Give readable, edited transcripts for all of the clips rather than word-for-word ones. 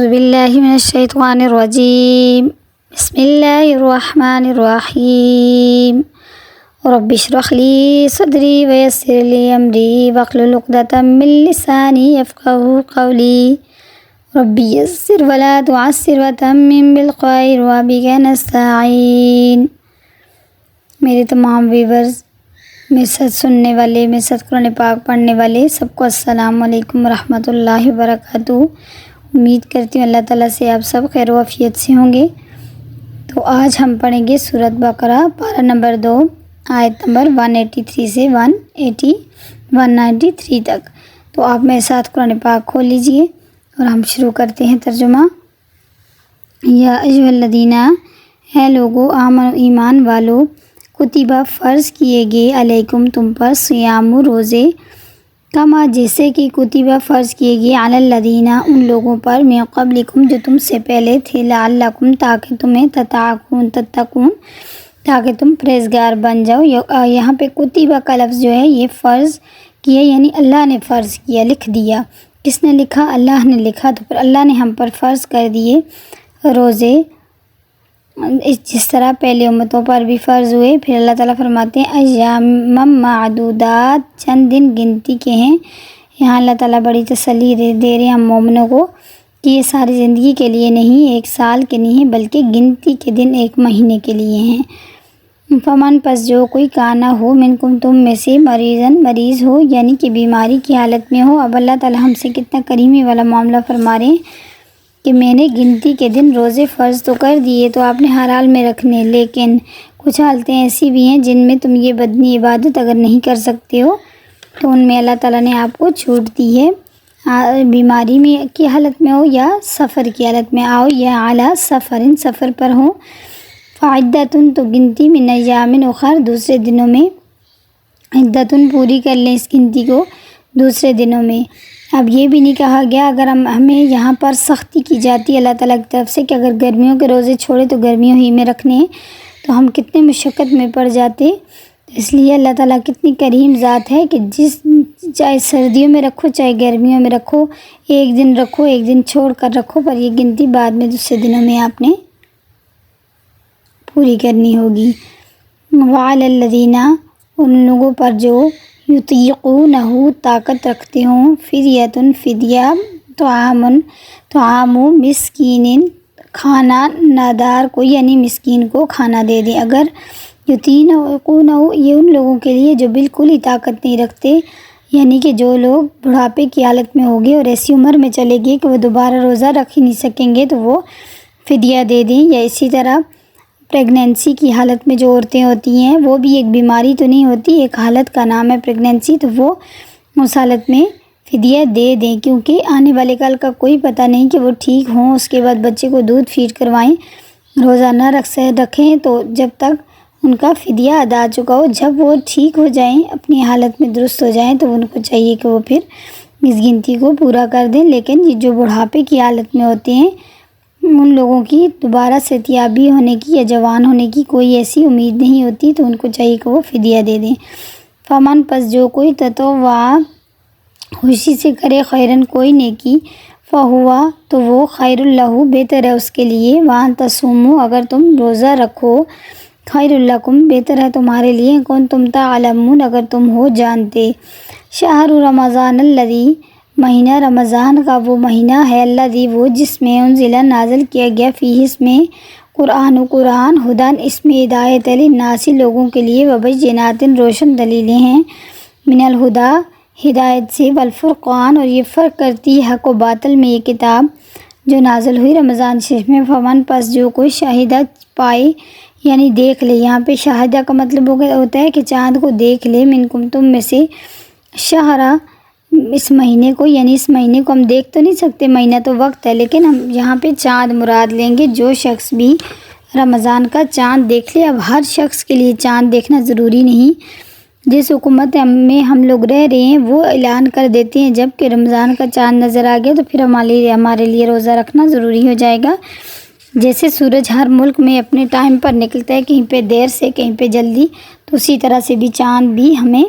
اعوذ باللہ من الشیطان الرجیم بسم اللہ الرحمن الرحیم رب اشرح لی صدری ویسر لی امری واحلل عقدۃ من لسانی یفقہوا قولی رب یسر ولا تعسر وتمم بالخیر وبک نستعین۔ میرے تمام ویورز، میرے ساتھ سننے والے، میرے ساتھ قرآن پاک پڑھنے والے سب کو السلام علیکم ورحمۃ اللہ وبرکاتہ۔ امید کرتی ہوں اللہ تعالیٰ سے آپ سب خیر و عافیت سے ہوں گے۔ تو آج ہم پڑھیں گے سورۃ بقرہ پارہ نمبر 2 آیت نمبر 183 سے 193 تک۔ تو آپ میرے ساتھ قرآن پاک کھول لیجئے اور ہم شروع کرتے ہیں ترجمہ۔ یا ایھا الذین، اے لوگو، آمنو، ایمان والو، کتبہ فرض کیے گئے، علیکم تم پر، صیام روزے، کما جیسے کہ کتبہ فرض کیے گئے، علی الذین ان لوگوں پر، من قبلکم جو تم سے پہلے تھے، لعلکم تاکہ تمہیں تتقون تاکہ تم پرہیزگار بن جاؤ۔ یہاں پہ کتبہ کا لفظ جو ہے یہ فرض کیا، یعنی اللہ نے فرض کیا، لکھ دیا۔ کس نے لکھا؟ اللہ نے لکھا۔ تو پھر اللہ نے ہم پر فرض کر دیے روزے، جس طرح پہلے امتوں پر بھی فرض ہوئے۔ پھر اللہ تعالیٰ فرماتے ہیں ایام معدودات، چند دن گنتی کے ہیں۔ یہاں اللہ تعالیٰ بڑی تسلی دے رہے ہیں ہم مومنوں کو کہ یہ ساری زندگی کے لیے نہیں، ایک سال کے نہیں ہیں، بلکہ گنتی کے دن ایک مہینے کے لیے ہیں۔ فمن، پس جو کوئی کانا ہو، منکم تم میں سے، مریض ہو، یعنی کہ بیماری کی حالت میں ہو۔ اب اللہ تعالیٰ ہم سے کتنا کریمی والا معاملہ فرما رہے ہیں کہ میں نے گنتی کے دن روزے فرض تو کر دیے، تو آپ نے ہر حال میں رکھنے، لیکن کچھ حالتیں ایسی بھی ہیں جن میں تم یہ بدنی عبادت اگر نہیں کر سکتے ہو تو ان میں اللہ تعالیٰ نے آپ کو چھوٹ دی ہے۔ بیماری میں کی حالت میں ہو یا سفر کی حالت میں آؤ، یا اعلیٰ سفر پر ہو۔ فعدتن، تو گنتی، من ایام اخر، دوسرے دنوں میں، عدتن پوری کر لیں اس گنتی کو دوسرے دنوں میں۔ اب یہ بھی نہیں کہا گیا، اگر ہمیں یہاں پر سختی کی جاتی ہے اللہ تعالیٰ کی طرف سے کہ اگر گرمیوں کے روزے چھوڑے تو گرمیوں ہی میں رکھنے ہیں، تو ہم کتنے مشقت میں پڑ جاتے۔ اس لیے اللہ تعالیٰ کتنی کریم ذات ہے کہ چاہے سردیوں میں رکھو چاہے گرمیوں میں رکھو، ایک دن رکھو ایک دن چھوڑ کر رکھو، پر یہ گنتی بعد میں دوسرے دنوں میں آپ نے پوری کرنی ہوگی۔ وعلی الذین، ان لوگوں پر جو یطیقونہ، طاقت رکھتے ہوں، فدیۃ، فدیہ، طعام مسکین، کھانا نادار کو، یعنی مسکین کو کھانا دے دیں۔ اگر یطیقونہ، یہ ان لوگوں کے لیے جو بالکل ہی طاقت نہیں رکھتے، یعنی کہ جو لوگ بڑھاپے کی حالت میں ہو گئے اور ایسی عمر میں چلے گئے کہ وہ دوبارہ روزہ رکھ ہی نہیں سکیں گے، تو وہ فدیہ دے دیں۔ یا اسی طرح پریگنینسی کی حالت میں جو عورتیں ہوتی ہیں، وہ بھی ایک بیماری تو نہیں ہوتی، ایک حالت کا نام ہے پریگنینسی، تو وہ اس حالت میں فدیہ دے دیں، کیونکہ آنے والے کل کا کوئی پتہ نہیں کہ وہ ٹھیک ہوں، اس کے بعد بچے کو دودھ فیڈ کروائیں، روزہ نہ رکھیں، تو جب تک ان کا فدیہ ادا آ چکا ہو، جب وہ ٹھیک ہو جائیں، اپنی حالت میں درست ہو جائیں، تو ان کو چاہیے کہ وہ پھر اس گنتی کو پورا کر دیں۔ لیکن یہ جو بڑھاپے کی حالت میں ہوتے ہیں، ان لوگوں کی دوبارہ صحتیابی ہونے کی یا جوان ہونے کی کوئی ایسی امید نہیں ہوتی، تو ان کو چاہیے کہ وہ فدیہ دے دیں۔ فمن، پس جو کوئی تطوع، خوشی سے کرے، خیرن، کوئی نیکی، فہوا، تو وہ خیر لہ، بہتر ہے اس کے لیے، وان تصوموا، اگر تم روزہ رکھو، خیر لکم، بہتر ہے تمہارے لیے، کن تم تعلمون، اگر تم ہو جانتے۔ شہر رمضان الذی، مہینہ رمضان کا وہ مہینہ ہے، الذی، وہ جس میں، انزل، نازل کیا گیا، فیہ، اس میں، قرآن، ہدن، اس میں ہدایت، للناس، لوگوں کے لیے، وبینات، روشن دلیلیں ہیں، من الہدی، ہدایت سے، والفرقان، اور یہ فرق کرتی ہے حق و باطل میں یہ کتاب جو نازل ہوئی رمضان شریف میں۔ فمن، پس جو کوئی شاہدہ پائے، یعنی دیکھ لے، یہاں پہ شاہدہ کا مطلب ہوتا ہے کہ چاند کو دیکھ لے، منکم، تم میں سے، شہرہ، اس مہینے کو، یعنی اس مہینے کو ہم دیکھ تو نہیں سکتے، مہینہ تو وقت ہے، لیکن ہم یہاں پہ چاند مراد لیں گے۔ جو شخص بھی رمضان کا چاند دیکھ لے، اب ہر شخص کے لیے چاند دیکھنا ضروری نہیں، جس حکومت میں ہم لوگ رہ رہے ہیں وہ اعلان کر دیتے ہیں جب کہ رمضان کا چاند نظر آ گیا تو پھر ہمارے لیے روزہ رکھنا ضروری ہو جائے گا۔ جیسے سورج ہر ملک میں اپنے ٹائم پر نکلتا ہے، کہیں پہ دیر سے کہیں پہ جلدی، تو اسی طرح سے بھی چاند بھی ہمیں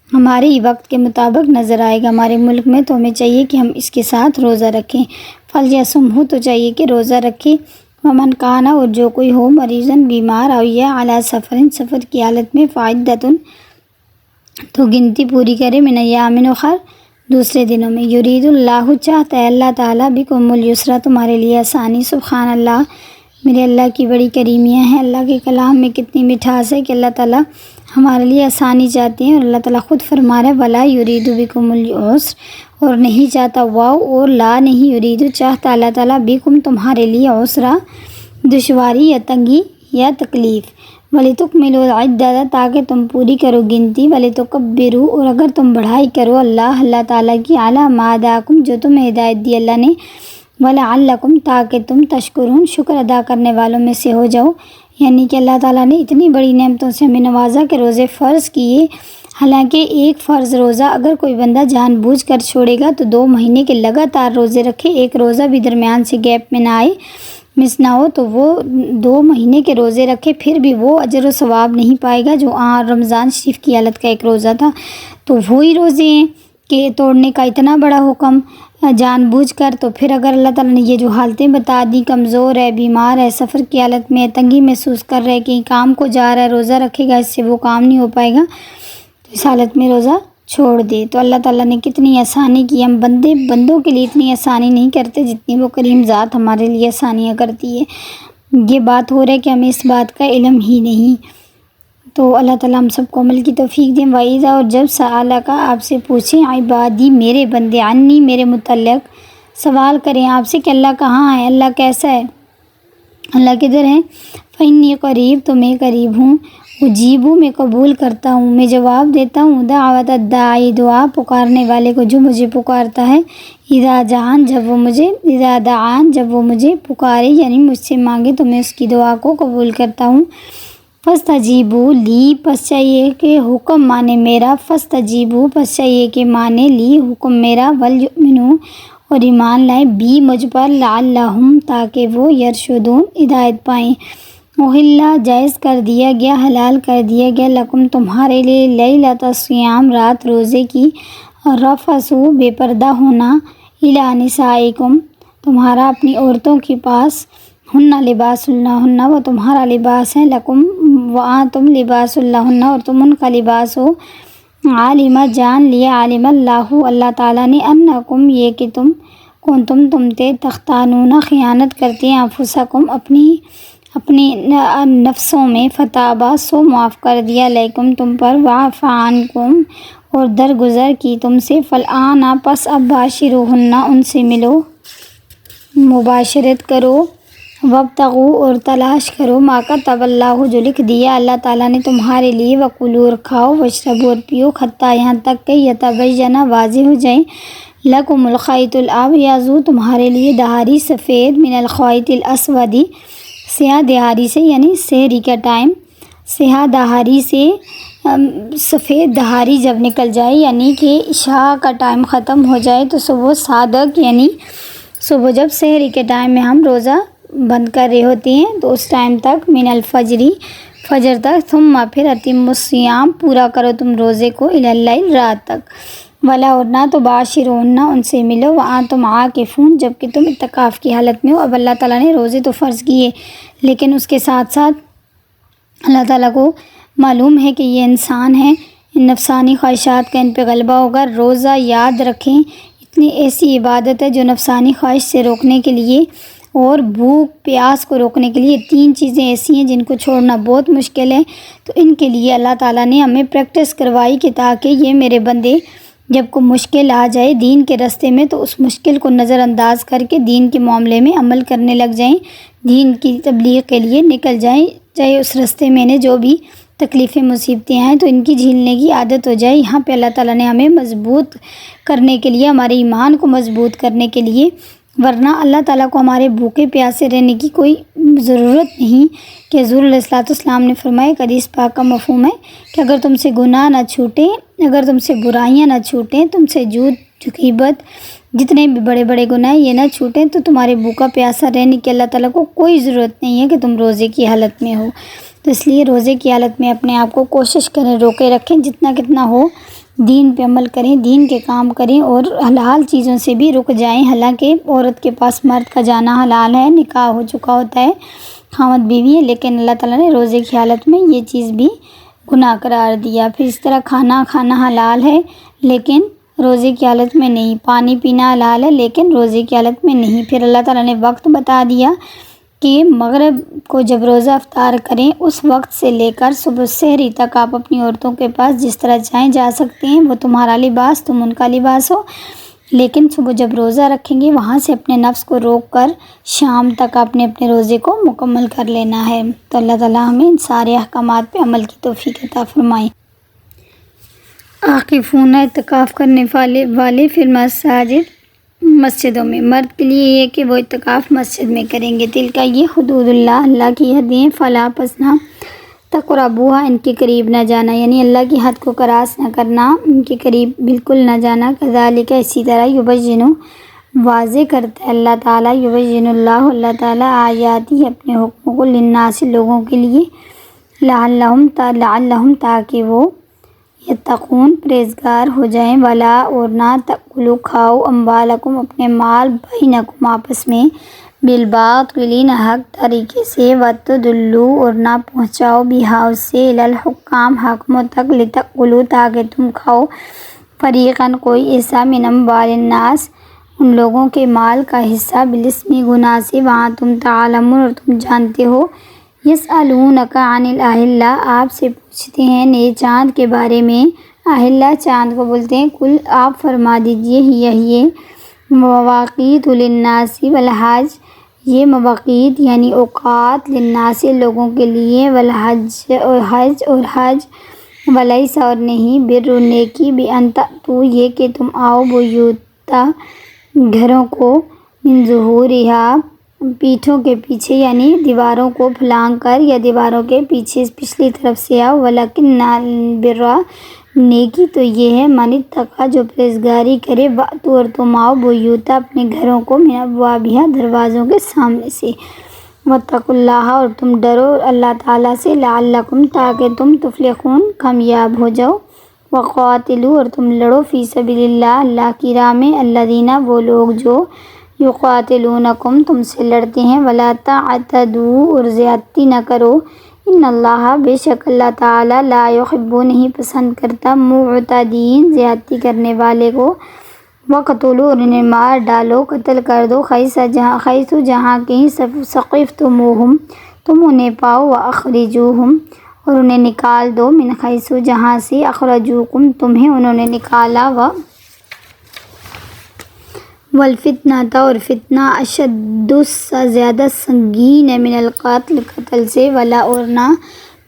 ہمارے وقت کے مطابق نظر آئے گا ہمارے ملک میں، تو ہمیں چاہیے کہ ہم اس کے ساتھ روزہ رکھیں۔ فلیصم ہو تو چاہیے کہ روزہ رکھے، ومن کانا اور جو کوئی ہو مریضاً بیمار، او یا علی سفرن سفر کی حالت میں، فعدتن تو گنتی پوری کرے، من ایام اخر دوسرے دنوں میں، یرید اللہ چاہتا ہے اللہ تعالیٰ بکم الیسر تمہارے لیے آسانی۔ سبحان اللہ، میرے اللہ کی بڑی کریمیاں ہیں، اللہ کے کلام میں کتنی مٹھاس ہے کہ اللہ تعالیٰ ہمارے لیے آسانی چاہتے ہیں، اور اللہ تعالیٰ خود فرما رہے ولا یرید بکم العسر، اور نہیں چاہتا، واو اور لا نہیں، یرید چاہتا اللہ تعالیٰ بکم تمہارے لیے عسرا دشواری یا تنگی یا تکلیف، وَلِتُكْمِلُوا الْعِدَّةَ تاکہ تم پوری کرو گنتی، وَلِتُكَبِّرُوا اور اگر تم بڑھائی کرو اللہ تعالیٰ کی، عَلَىٰ مَا هَدَاكُمْ جو تمہیں ہدایت دی اللہ نے، وَلَعَلَّكُمْ تاکہ تم تشکرون شکر ادا کرنے والوں میں سے ہو جاؤ۔ یعنی کہ اللہ تعالیٰ نے اتنی بڑی نعمتوں سے ہمیں نوازا کہ روزے فرض کیے، حالانکہ ایک فرض روزہ اگر کوئی بندہ جان بوجھ کر چھوڑے گا تو 2 مہینے کے لگاتار روزے رکھے، ایک روزہ بھی درمیان سے گیپ میں نہ آئے، مس نہ ہو، تو وہ 2 مہینے کے روزے رکھے، پھر بھی وہ اجر و ثواب نہیں پائے گا جو رمضان شریف کی حالت کا ایک روزہ تھا۔ تو وہی روزے ہیں کہ توڑنے کا اتنا بڑا حکم جان بوجھ کر، تو پھر اگر اللہ تعالیٰ نے یہ جو حالتیں بتا دی، کمزور ہے، بیمار ہے، سفر کی حالت میں تنگی محسوس کر رہے، کہیں کام کو جا رہا ہے، روزہ رکھے گا، اس سے وہ کام نہیں ہو پائے گا، تو اس حالت میں روزہ چھوڑ دے۔ تو اللہ تعالیٰ نے کتنی آسانی کی، ہم بندوں کے لیے اتنی آسانی نہیں کرتے جتنی وہ کریم ذات ہمارے لیے آسانیاں کرتی ہے۔ یہ بات ہو رہا ہے کہ ہمیں اس بات کا علم ہی نہیں، تو اللہ تعالیٰ ہم سب کو عمل کی توفیق دیں۔ وَإِذَا اور جب سألَکَ آپ سے پوچھیں عبادی میرے بندے، عنی میرے متعلق سوال کریں آپ سے کہ اللہ کہاں ہے، اللہ کیسا ہے، اللہ کدھر ہے، فإنی قریب تو میں قریب ہوں، اجیبو میں قبول کرتا ہوں، میں جواب دیتا ہوں، دعوت الداعی دعا پکارنے والے کو جو مجھے پکارتا ہے، اذا دعان جب وہ مجھے پکارے یعنی مجھ سے مانگے تو میں اس کی دعا کو قبول کرتا ہوں۔ فاستجیبوا لی پس چاہیے کہ حکم مانے میرا، فاستجیبوا پس چاہیے کہ مانے لی حکم میرا، ولیؤمنوا اور ایمان لائیں بی مجھ پر، لعلہم تاکہ وہ یرشدون ہدایت پائیں۔ احل جائز کر دیا گیا، حلال کر دیا گیا، لکم تمہارے لیے، لیلۃ الصیام رات روزے کی، رفثوا بے پردہ ہونا، الی نسائکم تمہارا اپنی عورتوں کے پاس، ہن لباس لہن وہ تمہارا لباس ہے، لکم وانتم لباس لہن اور تم ان کا لباس ہو، عالم جان لیا، عالم اللہ تعالیٰ نے، انکم یہ کہ تم تم تھے، تختانون خیانت کرتے ہیں، انفسکم اپنی نفسوں میں، فتابا سو معاف کر دیا، علیکم تم پر، وعفی عنکم اور درگزر کی تم سے، فالآن پس اب باشروہن ان سے ملو، مباشرت کرو، وابتغوا اور تلاش کرو، ما کتب اللہ جو لکھ دیا اللہ تعالیٰ نے تمہارے لیے، وکلوا اور کھاؤ، واشربوا اور پیو، حتیٰ یہاں تک کہ یتبین واضح ہو جائیں، لکم الخیط الابیض تمہارے لیے دہاڑی سفید، من الخیط الاسود سیاہ دہاڑی سے، یعنی سحری کا ٹائم، سیاہ دہاڑی سے سفید دہاڑی جب نکل جائے، یعنی کہ عشاء کا ٹائم ختم ہو جائے تو صبح صادق، یعنی صبح جب سحری کے ٹائم میں ہم روزہ بند کر رہے ہوتے ہیں تو اس ٹائم تک، من الفجری فجر تک، ثم پھر اتم الصیام پورا کرو تم روزے کو، الی اللیل رات تک، ولا اور نہ تو باشرون ان سے ملو، وانتم عاکفون جبکہ تم اعتکاف کی حالت میں ہو۔ اب اللہ تعالیٰ نے روزے تو فرض کیے، لیکن اس کے ساتھ ساتھ اللہ تعالیٰ کو معلوم ہے کہ یہ انسان ہیں، ان نفسانی خواہشات کا ان پہ غلبہ ہوگا۔ روزہ یاد رکھیں اتنی ایسی عبادت ہے جو نفسانی خواہش سے روکنے کے لیے اور بھوک پیاس کو روکنے کے لیے 3 چیزیں ایسی ہیں جن کو چھوڑنا بہت مشکل ہے، تو ان کے لیے اللہ تعالیٰ نے ہمیں پریکٹس کروائی کہ تاکہ یہ میرے بندے جب کوئی مشکل آ جائے دین کے راستے میں تو اس مشکل کو نظر انداز کر کے دین کے معاملے میں عمل کرنے لگ جائیں، دین کی تبلیغ کے لیے نکل جائیں، چاہے اس راستے میں نے جو بھی تکلیفیں مصیبتیں آئیں تو ان کی جھیلنے کی عادت ہو جائے۔ یہاں پہ اللہ تعالیٰ نے ہمیں مضبوط کرنے کے لیے، ہمارے ایمان کو مضبوط کرنے کے لیے، ورنہ اللہ تعالیٰ کو ہمارے بھوکے پیاسے رہنے کی کوئی ضرورت نہیں، کہ حضور علیہ الصلوۃ والسلام نے فرمایا، حدیث پاک کا مفہوم ہے کہ اگر تم سے گناہ نہ چھوٹیں، اگر تم سے برائیاں نہ چھوٹیں، تم سے جھوٹ غیبت جتنے بھی بڑے بڑے گناہ یہ نہ چھوٹیں، تو تمہارے بھوکا پیاسا رہنے کی اللہ تعالیٰ کو کوئی ضرورت نہیں ہے کہ تم روزے کی حالت میں ہو۔ تو اس لیے روزے کی حالت میں اپنے آپ کو کوشش کریں روکے رکھیں، جتنا کتنا ہو دین پہ عمل کریں، دین کے کام کریں اور حلال چیزوں سے بھی رک جائیں۔ حالانکہ عورت کے پاس مرد کا جانا حلال ہے، نکاح ہو چکا ہوتا ہے، خاوند بیوی ہے، لیکن اللہ تعالیٰ نے روزے کی حالت میں یہ چیز بھی گناہ قرار دیا۔ پھر اس طرح کھانا حلال ہے لیکن روزے کی حالت میں نہیں، پانی پینا حلال ہے لیکن روزے کی حالت میں نہیں۔ پھر اللہ تعالیٰ نے وقت بتا دیا کہ مغرب کو جب روزہ افطار کریں اس وقت سے لے کر صبح سحری تک آپ اپنی عورتوں کے پاس جس طرح چاہیں جا سکتے ہیں، وہ تمہارا لباس تم ان کا لباس ہو، لیکن صبح جب روزہ رکھیں گے وہاں سے اپنے نفس کو روک کر شام تک آپ نے اپنے روزے کو مکمل کر لینا ہے۔ تو اللہ تعالیٰ ہمیں ان سارے احکامات پہ عمل کی توفیق عطا فرمائے۔ عاکفون اعتکاف کرنے والے فی المساجد، مسجدوں میں۔ مرد کے لیے یہ کہ وہ اعتکاف مسجد میں کریں گے۔ تلک یہ حدود اللہ کی حدیں، فلا پس نہ تقربوها ان کے قریب نہ جانا، یعنی اللہ کی حد کو کراس نہ کرنا، ان کے قریب بالکل نہ جانا۔ کذالک اسی طرح یبین واضح کرتا ہے اللہ تعالیٰ، یبین اللہ تعالیٰ آیاتی اپنے حکموں کو للناس لوگوں کے لیے، لعلہم تاکہ وہ یتقون پرہیزگار ہو جائیں۔ ولا اور نہ تأکلوا کھاؤ اموالکم اپنے مال بینکم آپس میں بالباطل حق طریقے سے، وتدلوا اور نہ پہنچاؤ بہا اس سے الی الحکام حاکموں تک، لتأکلوا تاکہ تم کھاؤ فریقاً کوئی حصہ من اموال الناس ان لوگوں کے مال کا حصہ بالاسم گناہ سے، وہاں تم تعلمون اور تم جانتے ہو۔ یسألونک عن الاہلہ آپ سے پوچھتے ہیں نئے چاند کے بارے میں، اہلہ چاند کو بولتے ہیں، کل آپ فرما دیجئے یہ مواقیت للناس والحج، یہ مواقیت یعنی اوقات للناس لوگوں کے لیے، والحج اور حج، ولیس اور نہیں، بر نیکی بان تأتوا یہ کہ تم آؤ بیوتا گھروں کو، من ظہورہا پیٹھوں کے پیچھے یعنی دیواروں کو پھلانگ کر یا دیواروں کے پیچھے پچھلی طرف سے آؤ، ولیکن البر نیکی تو یہ ہے من اتقی جو پرہیزگاری کرے، واتوا اور تم آؤ بیوتا اپنے گھروں کو، من ابوابہا دروازوں کے سامنے سے، واتقوا اللہ اور تم ڈرو اللہ تعالیٰ سے، لعلکم تاکہ تم تفلحون کامیاب ہو جاؤ۔ وقاتلوا اور تم لڑو فی سبیل اللہ اللہ کی راہ میں، الذین وہ لوگ جو یقاتلونکم تم سے لڑتے ہیں، ولا تعتدوا اور زیادتی نہ کرو، ان اللہ بے شک اللہ تعالیٰ لا یحب نہیں پسند کرتا معتدین زیادتی کرنے والے کو۔ وقتلوا اور انہیں مار ڈالو، قتل کر دو، حیث جہاں کہیں ثقفتموہم تم انہیں پاؤ، واخرجوہم اور انہیں نکال دو، من حیث جہاں سے اخرجوکم تمہیں انہوں نے نکالا، والفتنہ اور فتنہ اشد زیادہ سنگین ہے، من القتل قتل سے، ولا اور نہ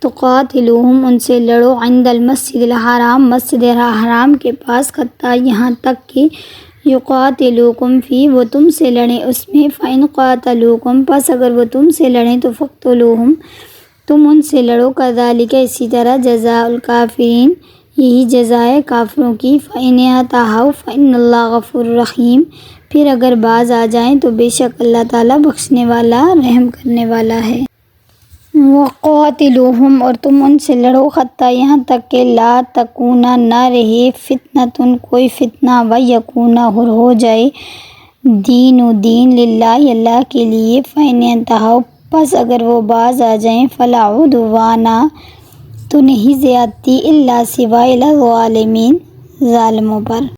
تقاتلوہم ان سے لڑو، عند المسجد الحرام مسجد حرام کے پاس، حتیٰ یہاں تک کہ یقاتلوکم فی وہ تم سے لڑیں اس میں، فإن قاتلوکم پس اگر وہ تم سے لڑیں تو فقتلوہم تم ان سے لڑو، کذالک اسی طرح جزاء الکافرین یہی جزائے کافروں کی، فإن انتہوا فإن اللہ غفور رحیم پھر اگر باز آ جائیں تو بے شک اللہ تعالیٰ بخشنے والا رحم کرنے والا ہے۔ وقاتلوہم اور تم ان سے لڑو، حتیٰ یہاں تک کہ لا تکون نہ رہے فتنۃ کوئی فتنہ، ویکون اور ہو جائے دین للہ اللہ کے لیے، فإن انتہوا پس اگر وہ باز آ جائیں، فلا عدوان تو نہیں زیادتی الا سوائے الظالمین ظالموں پر۔